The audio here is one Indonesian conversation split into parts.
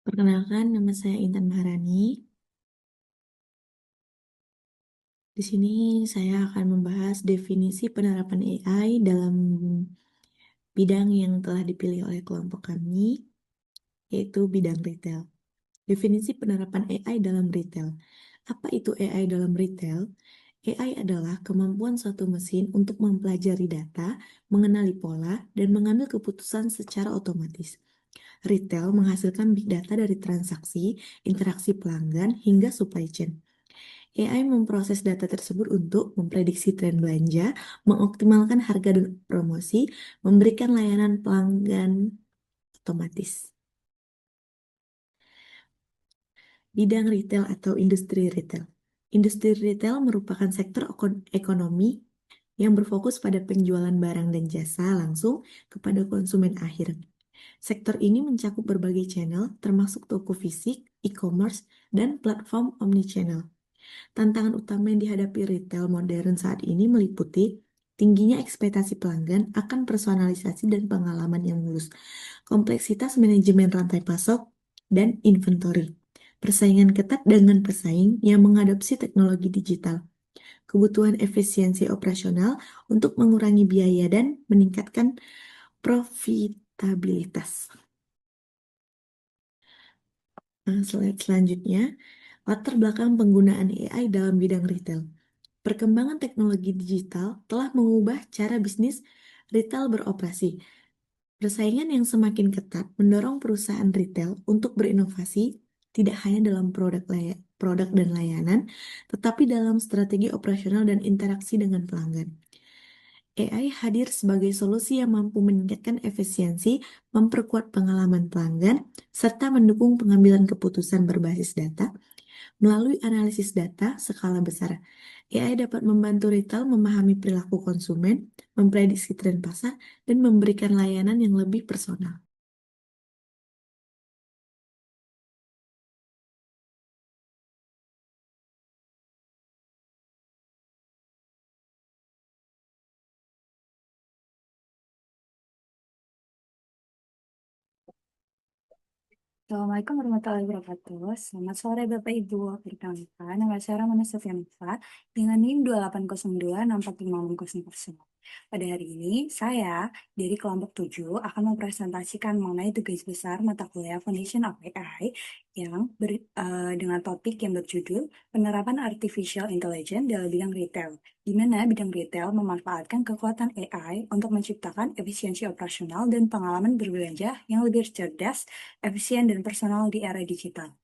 Perkenalkan, nama saya Intan Maharani. Di sini saya akan membahas definisi penerapan AI dalam bidang yang telah dipilih oleh kelompok kami, yaitu bidang retail. Definisi penerapan AI dalam retail. Apa itu AI dalam retail? AI adalah kemampuan suatu mesin untuk mempelajari data, mengenali pola, dan mengambil keputusan secara otomatis. Retail menghasilkan big data dari transaksi, interaksi pelanggan, hingga supply chain. AI memproses data tersebut untuk memprediksi tren belanja, mengoptimalkan harga dan promosi, memberikan layanan pelanggan otomatis. Bidang retail atau industri retail. Industri retail merupakan sektor ekonomi yang berfokus pada penjualan barang dan jasa langsung kepada konsumen akhir. Sektor ini mencakup berbagai channel, termasuk toko fisik, e-commerce, dan platform omnichannel. Tantangan utama yang dihadapi retail modern saat ini meliputi tingginya ekspektasi pelanggan akan personalisasi dan pengalaman yang mulus, kompleksitas manajemen rantai pasok, dan inventory. Persaingan ketat dengan pesaing yang mengadopsi teknologi digital, kebutuhan efisiensi operasional untuk mengurangi biaya dan meningkatkan profitabilitas. Slide selanjutnya, latar belakang penggunaan AI dalam bidang retail. Perkembangan teknologi digital telah mengubah cara bisnis retail beroperasi. Persaingan yang semakin ketat mendorong perusahaan retail untuk berinovasi tidak hanya dalam produk dan layanan, tetapi dalam strategi operasional dan interaksi dengan pelanggan. AI hadir sebagai solusi yang mampu meningkatkan efisiensi, memperkuat pengalaman pelanggan, serta mendukung pengambilan keputusan berbasis data. Melalui analisis data skala besar, AI dapat membantu retail memahami perilaku konsumen, memprediksi tren pasar, dan memberikan layanan yang lebih personal. Assalamualaikum warahmatullahi wabarakatuh. Selamat sore Bapak Ibu. Perkenalkan, nama saya Ramana Sofianova dengan NIM 2802645600. Pada hari ini, saya dari kelompok 7 akan mempresentasikan mengenai tugas besar mata kuliah Foundation of AI dengan topik yang berjudul Penerapan Artificial Intelligence dalam bidang retail, di mana bidang retail memanfaatkan kekuatan AI untuk menciptakan efisiensi operasional dan pengalaman berbelanja yang lebih cerdas, efisien, dan personal di era digital.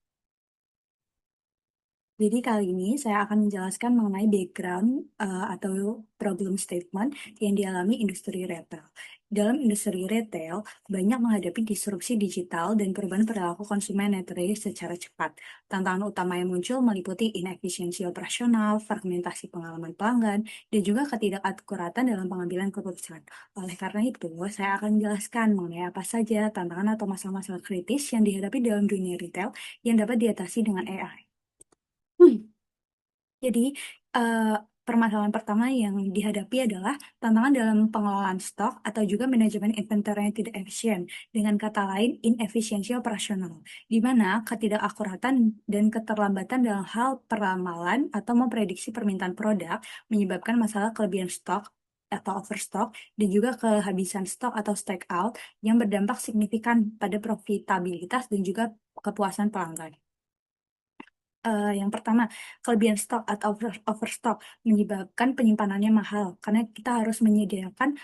Jadi kali ini saya akan menjelaskan mengenai background atau problem statement yang dialami industri retail. Dalam industri retail, banyak menghadapi disrupsi digital dan perubahan perilaku konsumen yang terjadi secara cepat. Tantangan utama yang muncul meliputi inefisiensi operasional, fragmentasi pengalaman pelanggan, dan juga ketidakakuratan dalam pengambilan keputusan. Oleh karena itu, saya akan menjelaskan mengenai apa saja tantangan atau masalah-masalah kritis yang dihadapi dalam dunia retail yang dapat diatasi dengan AI. Jadi, eh, permasalahan pertama yang dihadapi adalah tantangan dalam pengelolaan stok atau juga manajemen inventory yang tidak efisien. Dengan kata lain, inefisiensi operasional, di mana ketidakakuratan dan keterlambatan dalam hal peramalan atau memprediksi permintaan produk menyebabkan masalah kelebihan stok atau overstock dan juga kehabisan stok atau stock out yang berdampak signifikan pada profitabilitas dan juga kepuasan pelanggan. Yang pertama, kelebihan stok atau overstock menyebabkan penyimpanannya mahal karena kita harus menyediakan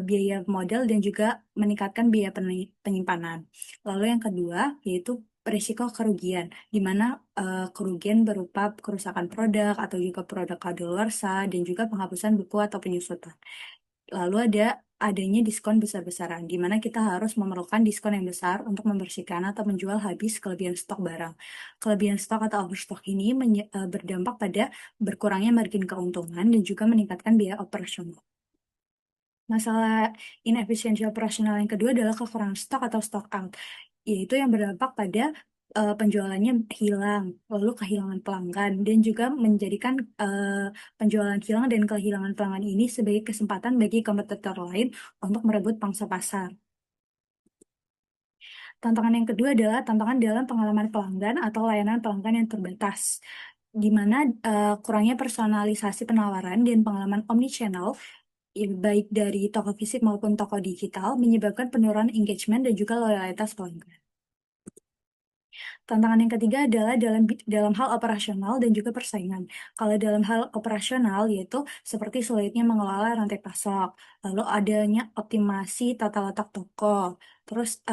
biaya modal dan juga meningkatkan biaya penyimpanan. Lalu yang kedua yaitu risiko kerugian, di mana kerugian berupa kerusakan produk atau juga produk kadaluarsa dan juga penghapusan buku atau penyusutan. Lalu adanya diskon besar-besaran, di mana kita harus memerlukan diskon yang besar untuk membersihkan atau menjual habis kelebihan stok barang. Kelebihan stok atau overstock ini berdampak pada berkurangnya margin keuntungan dan juga meningkatkan biaya operasional. Masalah inefisiensi operasional yang kedua adalah kekurangan stok atau stock out, yaitu yang berdampak pada penjualannya hilang, lalu kehilangan pelanggan, dan juga menjadikan penjualan hilang dan kehilangan pelanggan ini sebagai kesempatan bagi kompetitor lain untuk merebut pangsa pasar. Tantangan yang kedua adalah tantangan dalam pengalaman pelanggan atau layanan pelanggan yang terbatas, di mana kurangnya personalisasi penawaran dan pengalaman omnichannel, baik dari toko fisik maupun toko digital, menyebabkan penurunan engagement dan juga loyalitas pelanggan. Tantangan yang ketiga adalah dalam hal operasional dan juga persaingan. Kalau dalam hal operasional, yaitu seperti sulitnya mengelola rantai pasok, lalu adanya optimasi tata letak toko, terus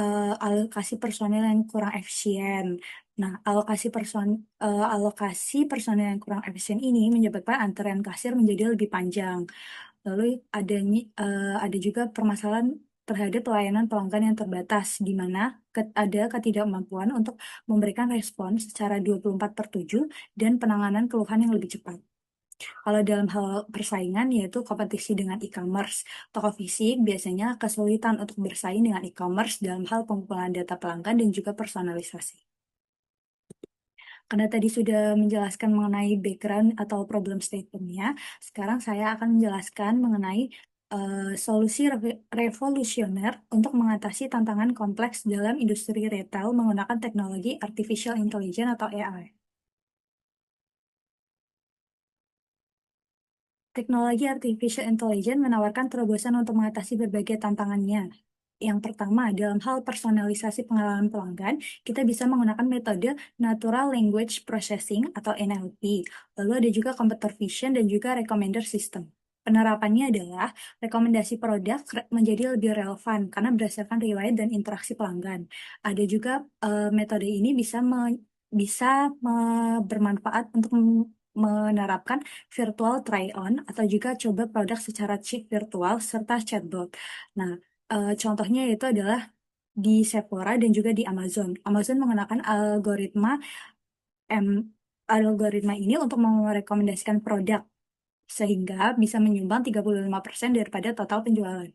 alokasi personil yang kurang efisien. Nah, alokasi personil yang kurang efisien ini menyebabkan antrean kasir menjadi lebih panjang. Lalu ada juga permasalahan terhadap pelayanan pelanggan yang terbatas, di mana ada ketidakmampuan untuk memberikan respon secara 24/7 dan penanganan keluhan yang lebih cepat. Kalau dalam hal persaingan, yaitu kompetisi dengan e-commerce, toko fisik biasanya kesulitan untuk bersaing dengan e-commerce dalam hal pengumpulan data pelanggan dan juga personalisasi. Karena tadi sudah menjelaskan mengenai background atau problem statement-nya, sekarang saya akan menjelaskan mengenai solusi revolusioner untuk mengatasi tantangan kompleks dalam industri retail menggunakan teknologi artificial intelligence atau AI. Teknologi artificial intelligence menawarkan terobosan untuk mengatasi berbagai tantangannya. Yang pertama, dalam hal personalisasi pengalaman pelanggan, kita bisa menggunakan metode Natural Language Processing atau NLP. Lalu ada juga Computer Vision dan juga Recommender System. Penerapannya adalah rekomendasi produk menjadi lebih relevan karena berdasarkan riwayat dan interaksi pelanggan. Ada juga metode ini bermanfaat untuk menerapkan virtual try-on atau juga coba produk secara chip virtual serta chatbot. Nah, contohnya itu adalah di Sephora dan juga di Amazon. Amazon menggunakan em, algoritma ini untuk merekomendasikan produk sehingga bisa menyumbang 35% daripada total penjualan.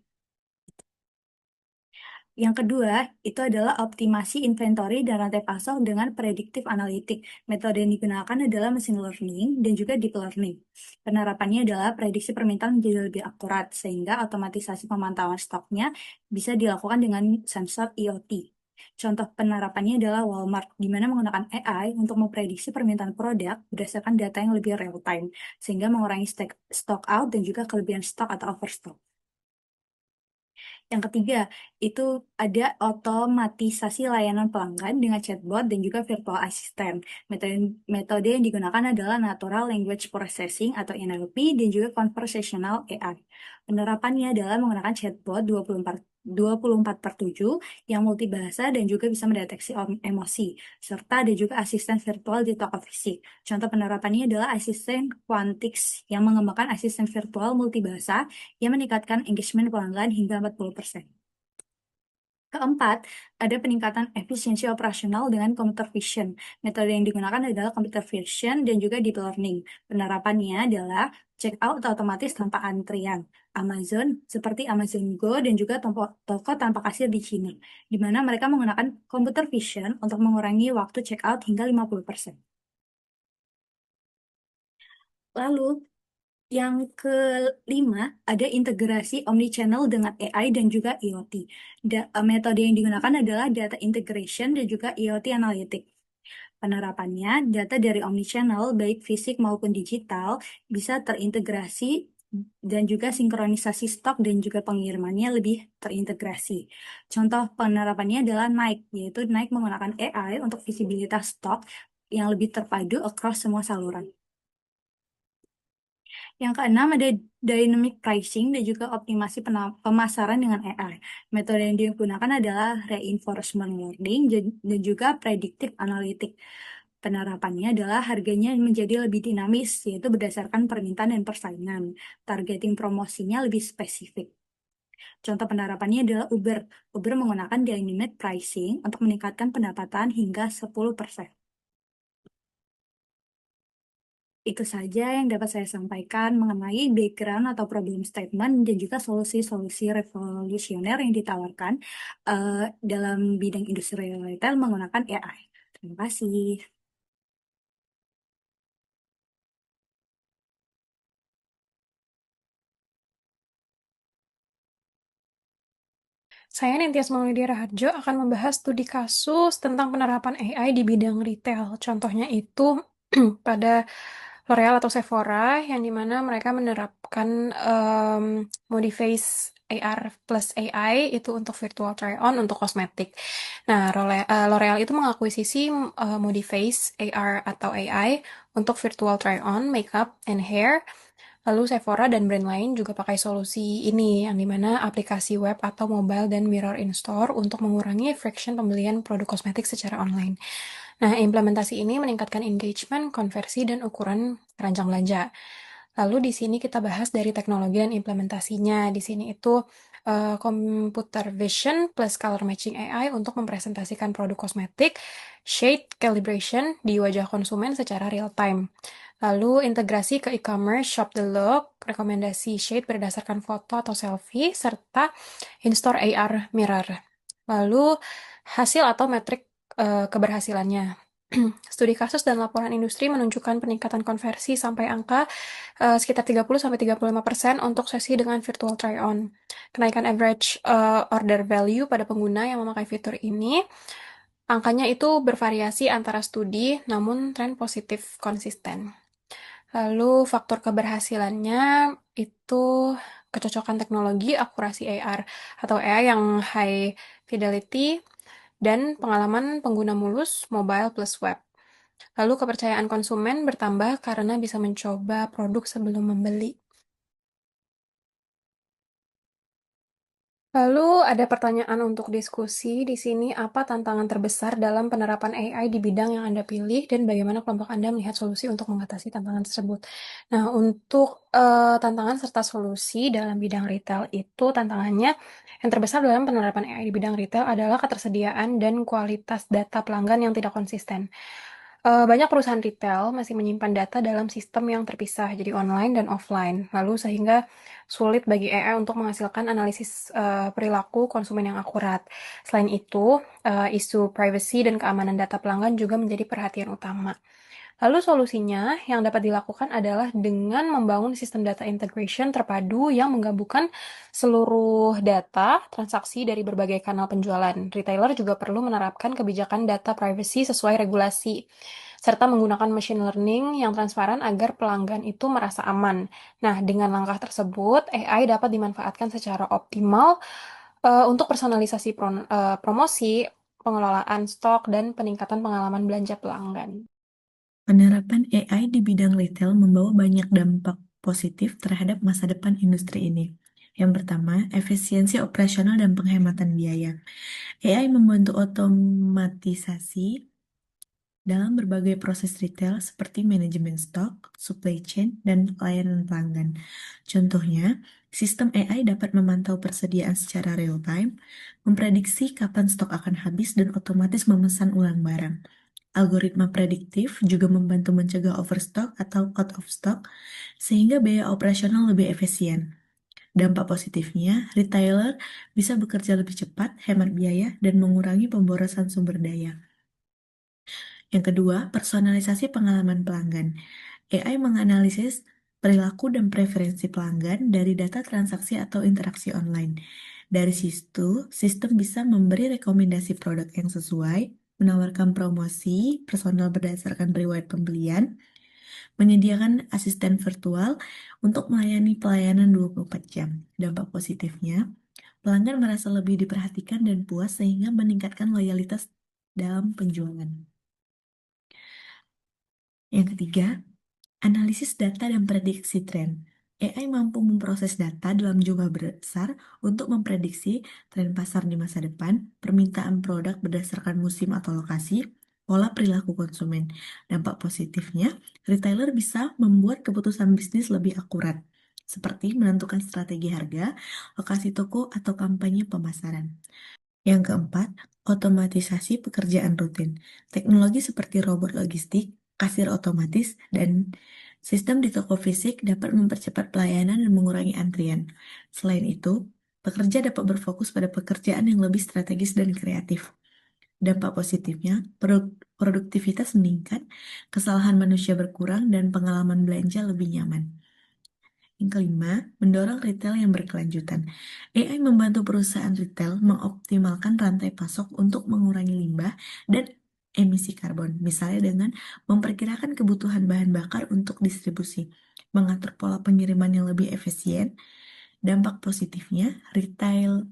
Yang kedua, itu adalah optimasi inventory dan rantai pasok dengan predictive analytic. Metode yang digunakan adalah machine learning dan juga deep learning. Penerapannya adalah prediksi permintaan menjadi lebih akurat, sehingga otomatisasi pemantauan stoknya bisa dilakukan dengan sensor IoT. Contoh penerapannya adalah Walmart, di mana menggunakan AI untuk memprediksi permintaan produk berdasarkan data yang lebih real time, sehingga mengurangi stock out dan juga kelebihan stok atau overstock. Yang ketiga, itu ada otomatisasi layanan pelanggan dengan chatbot dan juga virtual assistant. Metode yang digunakan adalah Natural Language Processing atau NLP dan juga Conversational AI. Penerapannya adalah menggunakan chatbot 24/7 yang multibahasa dan juga bisa mendeteksi emosi, serta ada juga asisten virtual di toko fisik. Contoh penerapannya adalah asisten Quantix yang mengembangkan asisten virtual multibahasa yang meningkatkan engagement pelanggan hingga 40%. Keempat, ada peningkatan efisiensi operasional dengan computer vision. Metode yang digunakan adalah computer vision dan juga deep learning. Penerapannya adalah check out otomatis tanpa antrian. Amazon seperti Amazon Go dan juga toko tanpa kasir di China, di mana mereka menggunakan computer vision untuk mengurangi waktu check out hingga 50%. Lalu, yang kelima, ada integrasi omnichannel dengan AI dan juga IoT. Metode yang digunakan adalah data integration dan juga IoT analytic. Penerapannya, data dari omnichannel, baik fisik maupun digital, bisa terintegrasi dan juga sinkronisasi stok dan juga pengirimannya lebih terintegrasi. Contoh penerapannya adalah Nike, yaitu Nike menggunakan AI untuk visibilitas stok yang lebih terpadu across semua saluran. Yang keenam ada dynamic pricing dan juga optimasi pemasaran dengan AI. Metode yang digunakan adalah reinforcement learning dan juga predictive analytic. Penerapannya adalah harganya menjadi lebih dinamis, yaitu berdasarkan permintaan dan persaingan. Targeting promosinya lebih spesifik. Contoh penerapannya adalah Uber. Uber menggunakan dynamic pricing untuk meningkatkan pendapatan hingga 10%. Itu saja yang dapat saya sampaikan mengenai background atau problem statement dan juga solusi-solusi revolusioner yang ditawarkan dalam bidang industri retail menggunakan AI. Terima kasih. Saya Nintias Maulidi Raharjo akan membahas studi kasus tentang penerapan AI di bidang retail. Contohnya itu pada L'Oreal atau Sephora, yang dimana mereka menerapkan Modiface AR plus AI itu untuk virtual try-on untuk kosmetik. Nah, L'Oreal itu mengakuisisi Modiface AR atau AI untuk virtual try-on, makeup, and hair. Lalu Sephora dan brand lain juga pakai solusi ini, yang dimana aplikasi web atau mobile dan mirror in store untuk mengurangi friction pembelian produk kosmetik secara online. Nah, implementasi ini meningkatkan engagement, konversi, dan ukuran keranjang belanja. Lalu di sini kita bahas dari teknologi dan implementasinya. Di sini itu computer vision plus color matching AI untuk mempresentasikan produk kosmetik, shade calibration di wajah konsumen secara real time. Lalu integrasi ke e-commerce, shop the look, rekomendasi shade berdasarkan foto atau selfie, serta in-store AR mirror. Lalu hasil atau metrik keberhasilannya. Studi kasus dan laporan industri menunjukkan peningkatan konversi sampai angka sekitar 30-35% untuk sesi dengan virtual try-on. Kenaikan average order value pada pengguna yang memakai fitur ini, angkanya itu bervariasi antara studi, namun tren positif konsisten. Lalu faktor keberhasilannya itu kecocokan teknologi, akurasi AR atau AI yang high fidelity, dan pengalaman pengguna mulus mobile plus web. Lalu kepercayaan konsumen bertambah karena bisa mencoba produk sebelum membeli. Lalu ada pertanyaan untuk diskusi di sini, apa tantangan terbesar dalam penerapan AI di bidang yang Anda pilih dan bagaimana kelompok Anda melihat solusi untuk mengatasi tantangan tersebut. Nah, untuk tantangan serta solusi dalam bidang retail itu, tantangannya yang terbesar dalam penerapan AI di bidang retail adalah ketersediaan dan kualitas data pelanggan yang tidak konsisten. Banyak perusahaan retail masih menyimpan data dalam sistem yang terpisah, jadi online dan offline. Lalu sehingga sulit bagi AI untuk menghasilkan analisis perilaku konsumen yang akurat. Selain itu, isu privacy dan keamanan data pelanggan juga menjadi perhatian utama. Lalu solusinya yang dapat dilakukan adalah dengan membangun sistem data integration terpadu yang menggabungkan seluruh data transaksi dari berbagai kanal penjualan. Retailer juga perlu menerapkan kebijakan data privacy sesuai regulasi, serta menggunakan machine learning yang transparan agar pelanggan itu merasa aman. Nah, dengan langkah tersebut, AI dapat dimanfaatkan secara optimal untuk personalisasi promosi, pengelolaan stok, dan peningkatan pengalaman belanja pelanggan. Penerapan AI di bidang retail membawa banyak dampak positif terhadap masa depan industri ini. Yang pertama, efisiensi operasional dan penghematan biaya. AI membantu otomatisasi dalam berbagai proses retail seperti manajemen stok, supply chain, dan pelayanan pelanggan. Contohnya, sistem AI dapat memantau persediaan secara real time, memprediksi kapan stok akan habis, dan otomatis memesan ulang barang. Algoritma prediktif juga membantu mencegah overstock atau out of stock, sehingga biaya operasional lebih efisien. Dampak positifnya, retailer bisa bekerja lebih cepat, hemat biaya, dan mengurangi pemborosan sumber daya. Yang kedua, personalisasi pengalaman pelanggan. AI menganalisis perilaku dan preferensi pelanggan dari data transaksi atau interaksi online. Dari situ, sistem bisa memberi rekomendasi produk yang sesuai, menawarkan promosi personal berdasarkan riwayat pembelian, menyediakan asisten virtual untuk melayani pelayanan 24 jam. Dampak positifnya, pelanggan merasa lebih diperhatikan dan puas sehingga meningkatkan loyalitas dalam penjualan. Yang ketiga, analisis data dan prediksi tren. AI mampu memproses data dalam jumlah besar untuk memprediksi tren pasar di masa depan, permintaan produk berdasarkan musim atau lokasi, pola perilaku konsumen. Dampak positifnya, retailer bisa membuat keputusan bisnis lebih akurat, seperti menentukan strategi harga, lokasi toko, atau kampanye pemasaran. Yang keempat, otomatisasi pekerjaan rutin. Teknologi seperti robot logistik, kasir otomatis, dan sistem di toko fisik dapat mempercepat pelayanan dan mengurangi antrian. Selain itu, pekerja dapat berfokus pada pekerjaan yang lebih strategis dan kreatif. Dampak positifnya, produktivitas meningkat, kesalahan manusia berkurang, dan pengalaman belanja lebih nyaman. Yang kelima, mendorong retail yang berkelanjutan. AI membantu perusahaan retail mengoptimalkan rantai pasok untuk mengurangi limbah dan emisi karbon, misalnya dengan memperkirakan kebutuhan bahan bakar untuk distribusi, mengatur pola pengiriman yang lebih efisien. Dampak positifnya, retail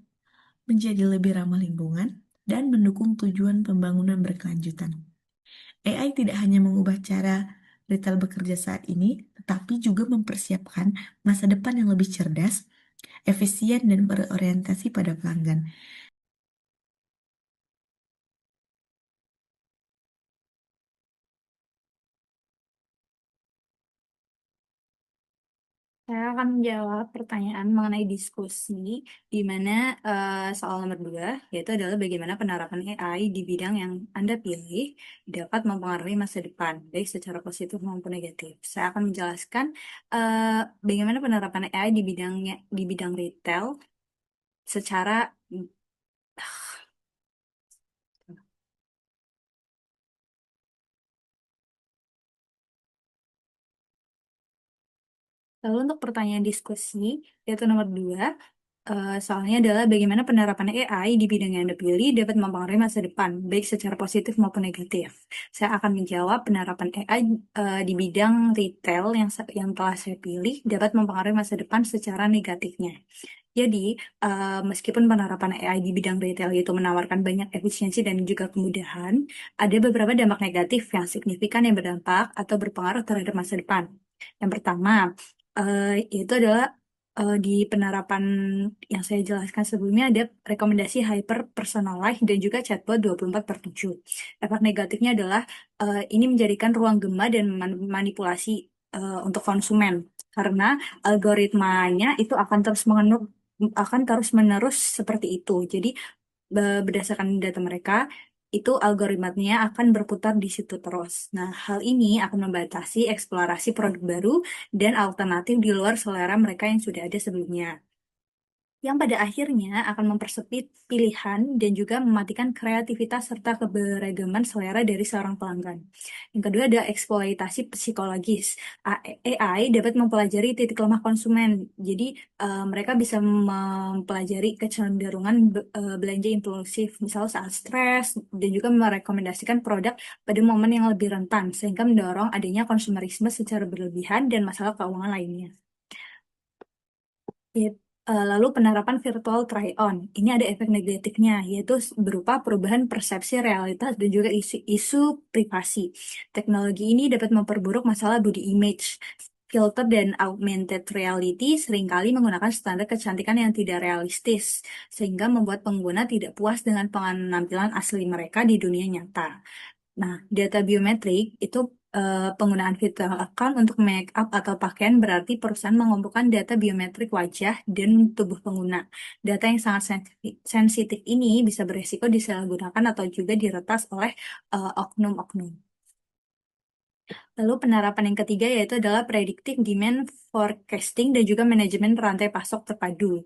menjadi lebih ramah lingkungan dan mendukung tujuan pembangunan berkelanjutan. AI tidak hanya mengubah cara retail bekerja saat ini, tetapi juga mempersiapkan masa depan yang lebih cerdas, efisien, dan berorientasi pada pelanggan. Saya akan menjawab pertanyaan mengenai diskusi, di mana soal nomor 2, yaitu adalah bagaimana penerapan AI di bidang yang Anda pilih dapat mempengaruhi masa depan, baik secara positif maupun negatif. Saya akan menjelaskan bagaimana penerapan AI di bidang retail secara Lalu untuk pertanyaan diskusi, yaitu nomor 2, soalnya adalah bagaimana penerapan AI di bidang yang Anda pilih dapat mempengaruhi masa depan, baik secara positif maupun negatif. Saya akan menjawab penerapan AI di bidang retail yang telah saya pilih dapat mempengaruhi masa depan secara negatifnya. Jadi, meskipun penerapan AI di bidang retail itu menawarkan banyak efisiensi dan juga kemudahan, ada beberapa dampak negatif yang signifikan yang berdampak atau berpengaruh terhadap masa depan. Yang pertama, itu adalah di penerapan yang saya jelaskan sebelumnya ada rekomendasi hyper personalized dan juga chatbot 24/7. Efek negatifnya adalah ini menjadikan ruang gema dan manipulasi untuk konsumen karena algoritmanya itu akan terus-menerus seperti itu. Jadi berdasarkan data mereka, itu algoritmanya akan berputar di situ terus. Nah, hal ini akan membatasi eksplorasi produk baru dan alternatif di luar selera mereka yang sudah ada sebelumnya, yang pada akhirnya akan mempersempit pilihan dan juga mematikan kreativitas serta keberagaman selera dari seorang pelanggan. Yang kedua ada eksploitasi psikologis. AI dapat mempelajari titik lemah konsumen. Jadi mereka bisa mempelajari kecenderungan belanja impulsif, misal saat stres, dan juga merekomendasikan produk pada momen yang lebih rentan, sehingga mendorong adanya konsumerisme secara berlebihan dan masalah keuangan lainnya. Lalu penerapan virtual try-on. Ini ada efek negatifnya, yaitu berupa perubahan persepsi realitas dan juga isu privasi. Teknologi ini dapat memperburuk masalah body image. Filter dan augmented reality seringkali menggunakan standar kecantikan yang tidak realistis, sehingga membuat pengguna tidak puas dengan penampilan asli mereka di dunia nyata. Nah, data biometrik itu penggunaan virtual account untuk make up atau pakaian berarti perusahaan mengumpulkan data biometrik wajah dan tubuh pengguna. Data yang sangat sensitif ini bisa beresiko disalahgunakan atau juga diretas oleh oknum-oknum. Lalu penerapan yang ketiga yaitu adalah predictive demand forecasting dan juga manajemen rantai pasok terpadu.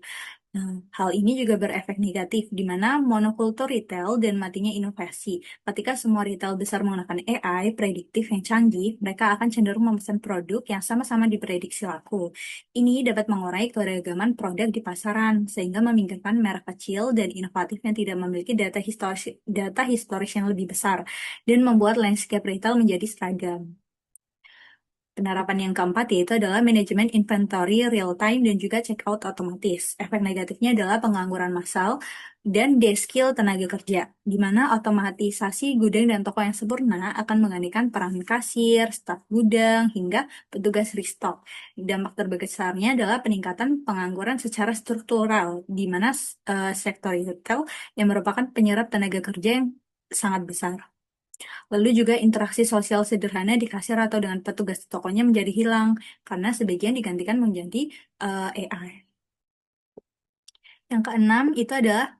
Nah, hal ini juga berefek negatif, di mana monokultur retail dan matinya inovasi. Ketika semua retail besar menggunakan AI prediktif yang canggih, mereka akan cenderung memesan produk yang sama-sama diprediksi laku. Ini dapat mengurangi keragaman produk di pasaran, sehingga memingkirkan merek kecil dan inovatif yang tidak memiliki data historis yang lebih besar, dan membuat landscape retail menjadi seragam. Penerapan yang keempat yaitu adalah manajemen inventory real-time dan juga checkout otomatis. Efek negatifnya adalah pengangguran massal dan de-skill tenaga kerja, di mana otomatisasi gudang dan toko yang sempurna akan menggantikan peran kasir, staf gudang, hingga petugas restock. Dampak terbesarnya adalah peningkatan pengangguran secara struktural, di mana sektor retail yang merupakan penyerap tenaga kerja yang sangat besar. Lalu juga interaksi sosial sederhana di kasir atau dengan petugas tokonya menjadi hilang karena sebagian digantikan menjadi AI. Yang keenam itu adalah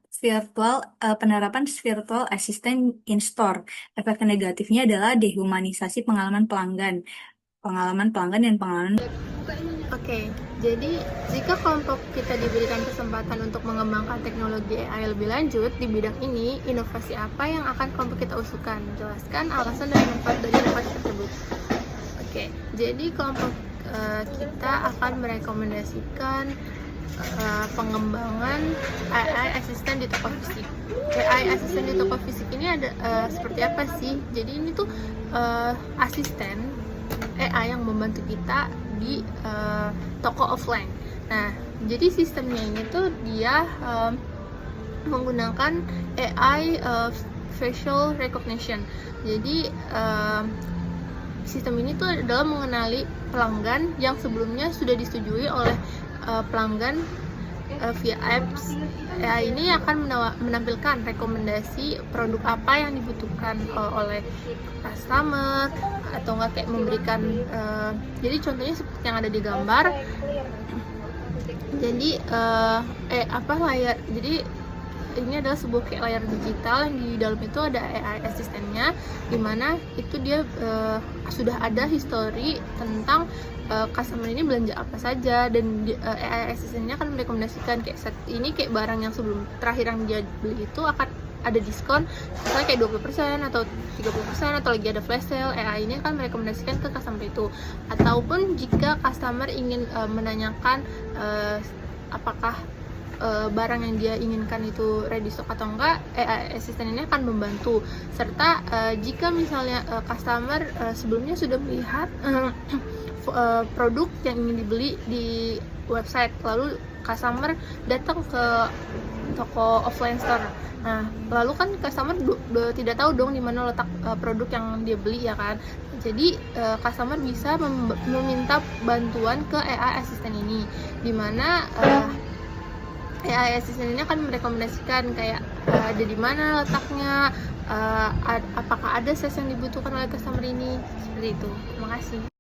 penerapan virtual assistant in store. Efek negatifnya adalah dehumanisasi pengalaman pelanggan dan pengalaman. Oke, jadi jika kelompok kita diberikan kesempatan untuk mengembangkan teknologi AI lebih lanjut di bidang ini, inovasi apa yang akan kelompok kita usulkan? Jelaskan alasan dari inovasi tersebut. Oke, jadi kelompok kita akan merekomendasikan pengembangan AI asisten di toko fisik. AI asisten di toko fisik ini ada seperti apa sih? Jadi ini tuh asisten AI yang membantu kita di toko offline. Nah, jadi sistemnya ini tuh dia menggunakan AI facial recognition. Jadi sistem ini tuh adalah mengenali pelanggan yang sebelumnya sudah disetujui oleh pelanggan via apps. AI ini akan menampilkan rekomendasi produk apa yang dibutuhkan oleh customer, atau enggak kayak memberikan jadi contohnya seperti yang ada di gambar. Jadi layar, jadi ini adalah sebuah kayak layar digital yang di dalam itu ada AI asistennya, dimana itu dia sudah ada history tentang customer ini belanja apa saja, dan AI asistennya akan merekomendasikan kayak saat ini kayak barang yang sebelum terakhir yang dia beli itu akan ada diskon misalnya kayak 20% atau 30% atau lagi ada flash sale. AI ini akan merekomendasikan ke customer itu. Ataupun jika customer ingin menanyakan apakah barang yang dia inginkan itu ready stock atau enggak, AI asisten ini akan membantu. Serta jika misalnya customer sebelumnya sudah melihat produk yang ingin dibeli di website, lalu customer datang ke toko offline store. Nah, lalu kan customer tidak tahu dong di mana letak produk yang dia beli, ya kan. Jadi customer bisa meminta bantuan ke AI asisten ini, dimana AI asisten ini akan merekomendasikan kayak ada di mana letaknya, apakah ada size yang dibutuhkan oleh customer ini, seperti itu. Terima kasih.